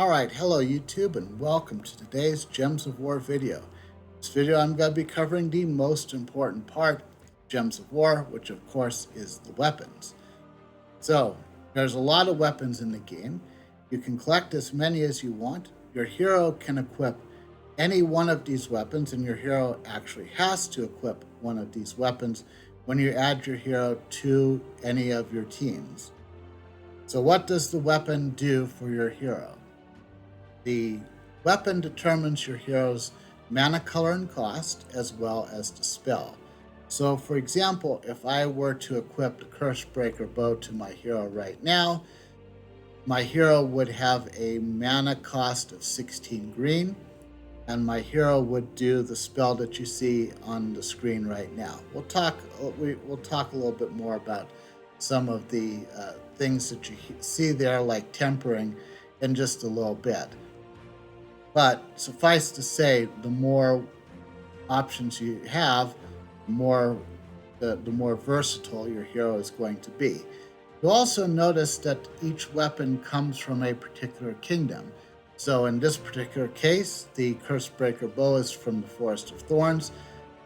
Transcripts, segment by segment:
Alright, hello YouTube and welcome to today's Gems of War video. This video I'm going to be covering the most important part of Gems of War, which of course is the weapons. So, there's a lot of weapons in the game. You can collect as many as you want. Your hero can equip any one of these weapons, and your hero actually has to equip one of these weapons when you add your hero to any of your teams. So what does the weapon do for your hero? The weapon determines your hero's mana, color, and cost, as well as the spell. So, for example, if I were to equip the Cursebreaker bow to my hero right now, my hero would have a mana cost of 16 green, and my hero would do the spell that you see on the screen right now. We'll talk a little bit more about some of the things that you see there, like tempering, in just a little bit. But suffice to say, the more options you have, the more versatile your hero is going to be. You'll also notice that each weapon comes from a particular kingdom. So in this particular case, the Cursebreaker bow is from the Forest of Thorns.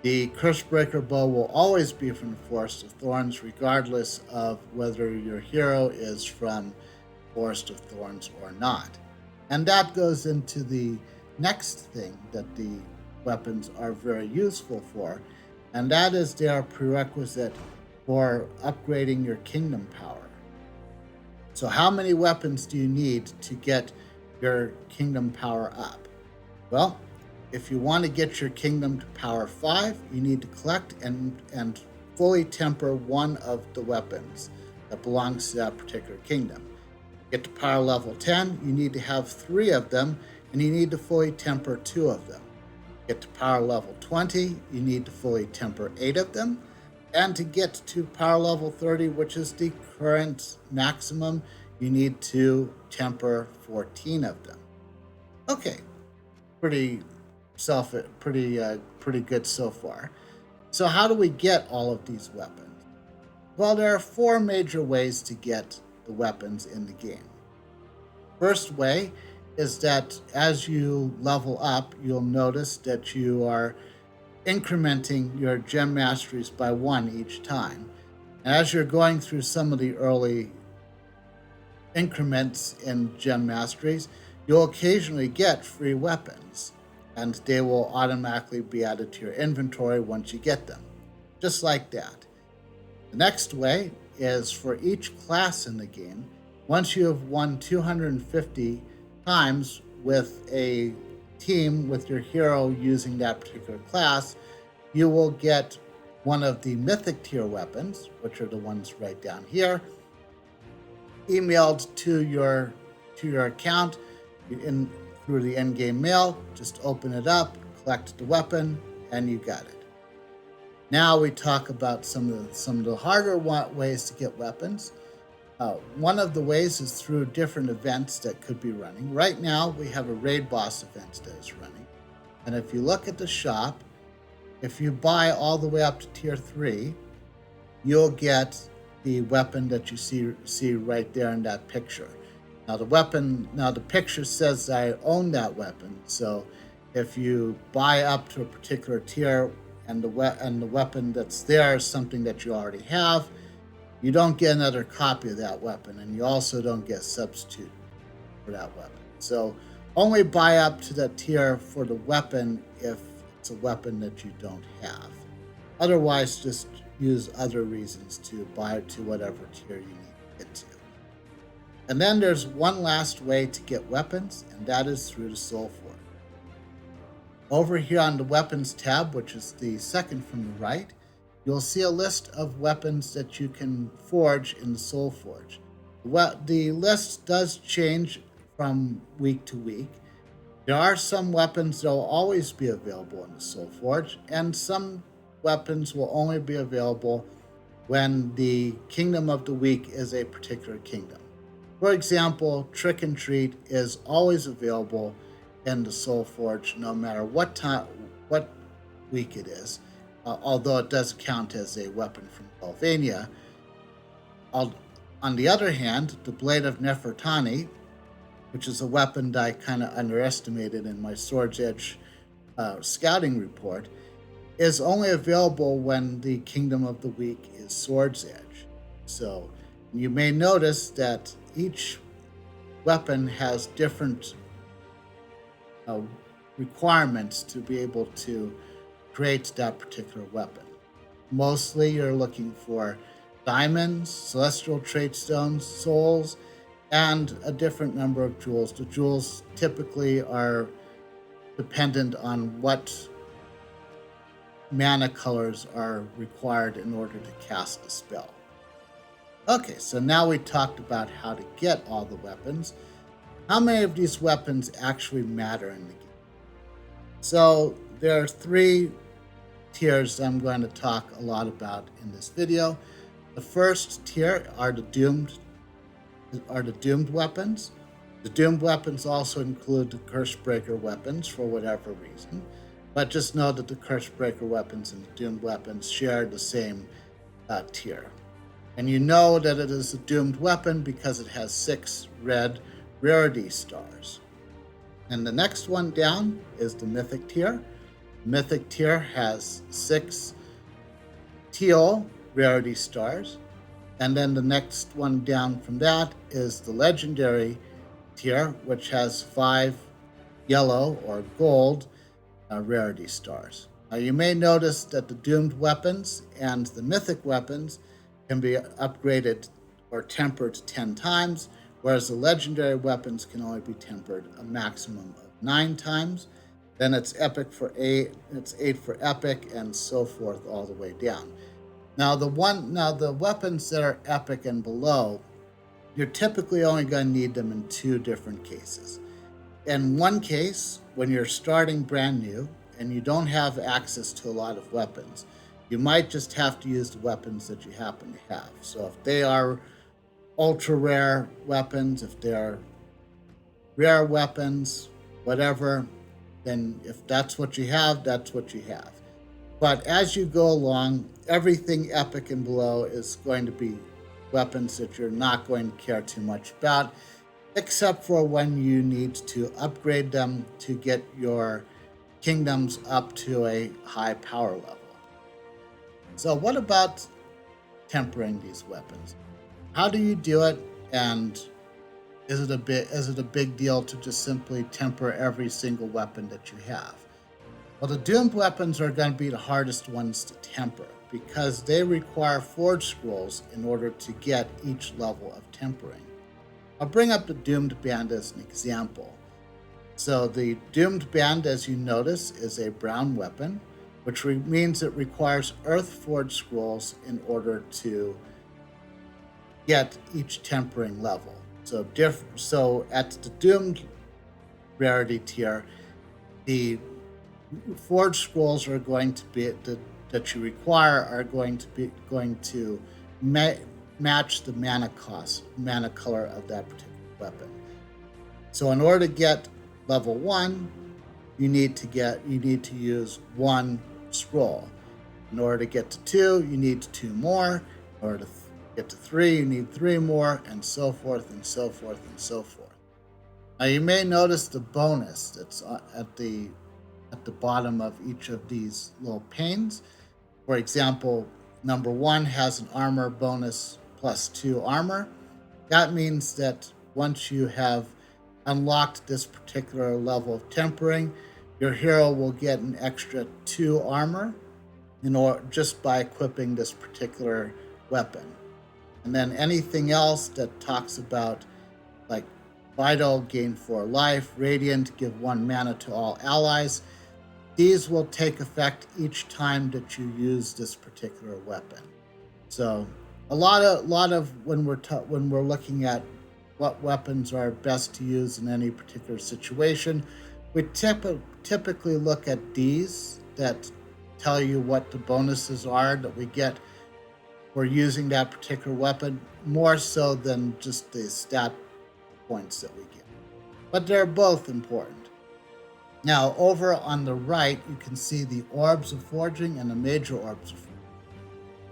The Cursebreaker bow will always be from the Forest of Thorns, regardless of whether your hero is from Forest of Thorns or not. And that goes into the next thing that the weapons are very useful for, and that is their prerequisite for upgrading your kingdom power. So how many weapons do you need to get your kingdom power up? Well, if you want to get your kingdom to power 5, you need to collect and fully temper one of the weapons that belongs to that particular kingdom. Get to power level 10, you need to have 3 of them, and you need to fully temper 2 of them. Get to power level 20, you need to fully temper 8 of them. And to get to power level 30, which is the current maximum, you need to temper 14 of them. Okay, pretty good so far. So how do we get all of these weapons? Well, there are 4 major ways to get the weapons in the game. First way is that as you level up, you'll notice that you are incrementing your gem masteries by 1 each time. And as you're going through some of the early increments in gem masteries, you'll occasionally get free weapons, and they will automatically be added to your inventory once you get them, just like that. The next way is for each class in the game. Once you have won 250 times with a team with your hero using that particular class, you will get one of the mythic tier weapons, which are the ones right down here, emailed to your account through the in-game mail. Just open it up, collect the weapon, and you got it. Now we talk about some of the harder ways to get weapons. One of the ways is through different events that could be running. Right now we have a raid boss event that is running. And if you look at the shop, if you buy all the way up to tier 3, you'll get the weapon that you see right there in that picture. Now the picture says I own that weapon. So if you buy up to a particular tier and the weapon that's there is something that you already have, you don't get another copy of that weapon, and you also don't get a substitute for that weapon. So only buy up to that tier for the weapon if it's a weapon that you don't have. Otherwise, just use other reasons to buy it to whatever tier you need to get to. And then there's one last way to get weapons, and that is through the Soul Forge. Over here on the Weapons tab, which is the second from the right, you'll see a list of weapons that you can forge in the Soul Forge. The list does change from week to week. There are some weapons that will always be available in the Soul Forge, and some weapons will only be available when the Kingdom of the Week is a particular kingdom. For example, Trick and Treat is always available in the Soul Forge, no matter what week it is. Although it does count as a weapon from Belvania. On the other hand, the Blade of Nefertani which is a weapon that I kind of underestimated in my Sword's Edge scouting report, is only available when the Kingdom of the Weak is Sword's Edge. So you may notice that each weapon has different requirements to be able to create that particular weapon. Mostly you're looking for diamonds, celestial trait stones, souls, and a different number of jewels. The jewels typically are dependent on what mana colors are required in order to cast the spell. Okay, so now we talked about how to get all the weapons. How many of these weapons actually matter in the game? So there are 3 tiers I'm going to talk a lot about in this video. The first tier are the doomed weapons. The doomed weapons also include the Cursebreaker weapons for whatever reason, but just know that the Cursebreaker weapons and the doomed weapons share the same tier. And you know that it is a doomed weapon because it has 6 red rarity stars. And the next one down is the mythic tier. Mythic tier has 6 teal rarity stars. And then the next one down from that is the legendary tier, which has 5 yellow or gold rarity stars. Now you may notice that the doomed weapons and the mythic weapons can be upgraded or tempered 10 times, whereas the legendary weapons can only be tempered a maximum of 9 times. Then it's 8 for epic, and so forth all the way down. Now the weapons that are epic and below, you're typically only going to need them in 2 different cases. In one case, when you're starting brand new and you don't have access to a lot of weapons, you might just have to use the weapons that you happen to have. So if they are ultra rare weapons, if they are rare weapons, whatever, then if that's what you have, that's what you have. But as you go along, everything epic and below is going to be weapons that you're not going to care too much about, except for when you need to upgrade them to get your kingdoms up to a high power level. So what about tempering these weapons? How do you do it, and is it a big deal to just simply temper every single weapon that you have? Well, the doomed weapons are going to be the hardest ones to temper because they require forge scrolls in order to get each level of tempering. I'll bring up the doomed band as an example. So the doomed band, as you notice, is a brown weapon, which means it requires earth forge scrolls in order to get each tempering level. So at the doomed rarity tier, the forge scrolls are going to be that you require are going to match the mana color of that particular weapon. So in order to get level 1, you need to use 1 scroll. In order to get to 2, you need 2 more. In order to get to 3, you need 3 more, and so forth and so forth and so forth. Now you may notice the bonus that's at the bottom of each of these little panes. For example, number 1 has an armor bonus plus 2 armor. That means that once you have unlocked this particular level of tempering, your hero will get an extra 2 armor just by equipping this particular weapon. And then anything else that talks about, like Vital, gain 4 life, Radiant, give 1 mana to all allies, these will take effect each time that you use this particular weapon. So a lot of when we're looking at what weapons are best to use in any particular situation, we typically look at these that tell you what the bonuses are that we get for using that particular weapon, more so than just the stat points that we get. But they're both important. Now, over on the right, you can see the orbs of forging and the major orbs of forging.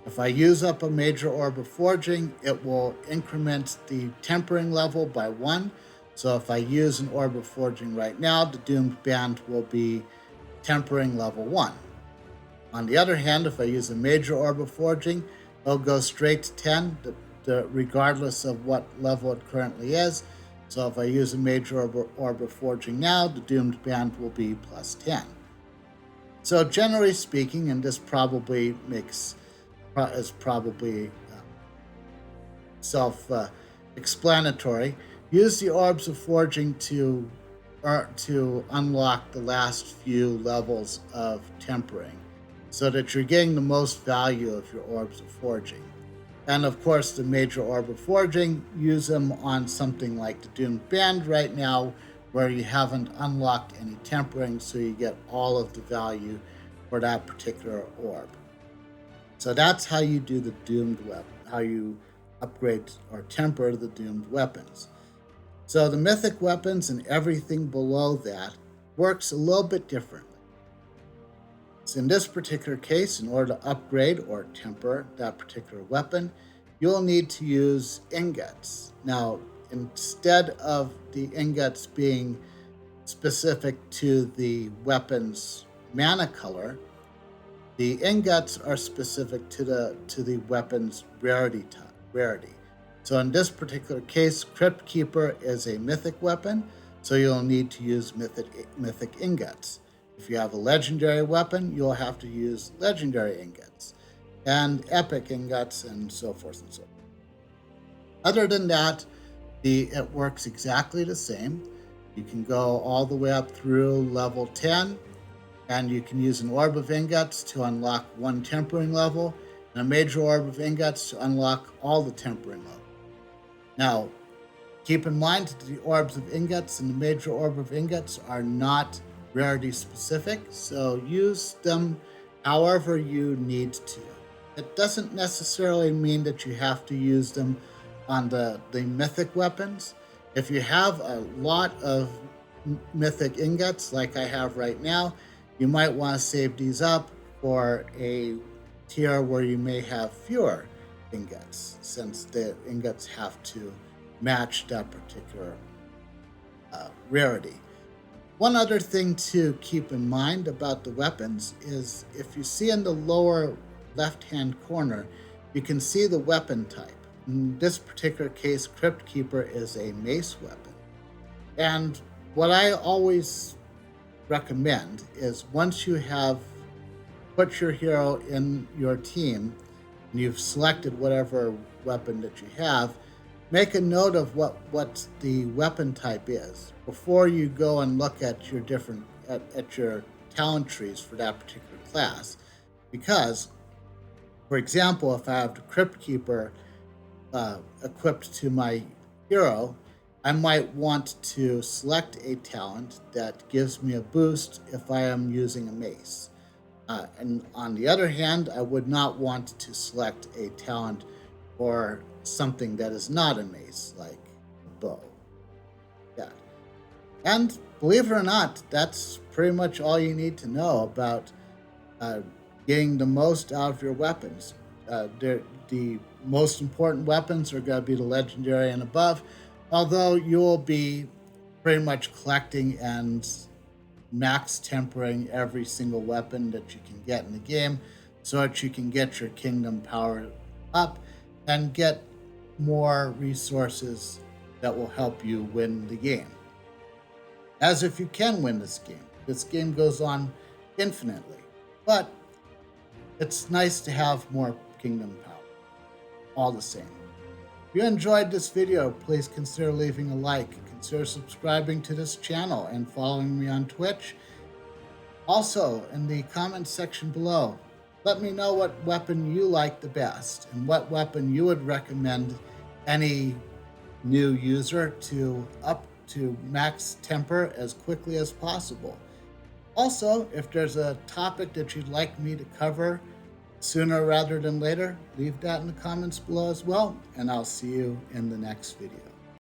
If I use up a major orb of forging, it will increment the tempering level by 1. So if I use an Orb of Forging right now, the Doomed Band will be tempering level 1. On the other hand, if I use a major Orb of Forging, it'll go straight to 10, regardless of what level it currently is. So if I use a major Orb of Forging now, the Doomed Band will be plus 10. So generally speaking, and this probably is probably self-explanatory, use the Orbs of Forging to unlock the last few levels of tempering, so that you're getting the most value of your Orbs of Forging. And of course, the major Orb of Forging, use them on something like the Doomed Band right now, where you haven't unlocked any tempering, so you get all of the value for that particular orb. So that's how you do the Doomed weapon, how you upgrade or temper the Doomed weapons. So the mythic weapons and everything below that works a little bit differently. So in this particular case, in order to upgrade or temper that particular weapon, you'll need to use ingots. Now, instead of the ingots being specific to the weapon's mana color, the ingots are specific to the weapon's rarity. So in this particular case, Crypt Keeper is a mythic weapon, so you'll need to use mythic ingots. If you have a legendary weapon, you'll have to use legendary ingots, and epic ingots, and so forth and so on. Other than that, it works exactly the same. You can go all the way up through level 10, and you can use an Orb of Ingots to unlock one tempering level, and a major Orb of Ingots to unlock all the tempering levels. Now, keep in mind that the Orbs of Ingots and the major Orb of Ingots are not rarity specific, so use them however you need to. It doesn't necessarily mean that you have to use them on the mythic weapons. If you have a lot of mythic ingots like I have right now, you might want to save these up for a tier where you may have fewer ingots, since the ingots have to match that particular rarity. One other thing to keep in mind about the weapons is, if you see in the lower left-hand corner, you can see the weapon type. In this particular case, Crypt Keeper is a mace weapon. And what I always recommend is, once you have put your hero in your team and you've selected whatever weapon that you have, make a note of what the weapon type is before you go and look at your at your talent trees for that particular class. Because, for example, if I have the Crypt Keeper equipped to my hero, I might want to select a talent that gives me a boost if I am using a mace. And on the other hand, I would not want to select a talent for something that is not a mace, like a bow. Yeah. And believe it or not, that's pretty much all you need to know about getting the most out of your weapons. The most important weapons are going to be the legendary and above, although you'll be pretty much collecting and max tempering every single weapon that you can get in the game, so that you can get your kingdom power up and get more resources that will help you win the game. As if you can win this game. This game goes on infinitely, but it's nice to have more kingdom power, all the same. If you enjoyed this video, please consider leaving a like, consider subscribing to this channel, and following me on Twitch. Also, in the comments section below, let me know what weapon you like the best and what weapon you would recommend any new user to up to max temper as quickly as possible. Also, if there's a topic that you'd like me to cover sooner rather than later, leave that in the comments below as well, and I'll see you in the next video.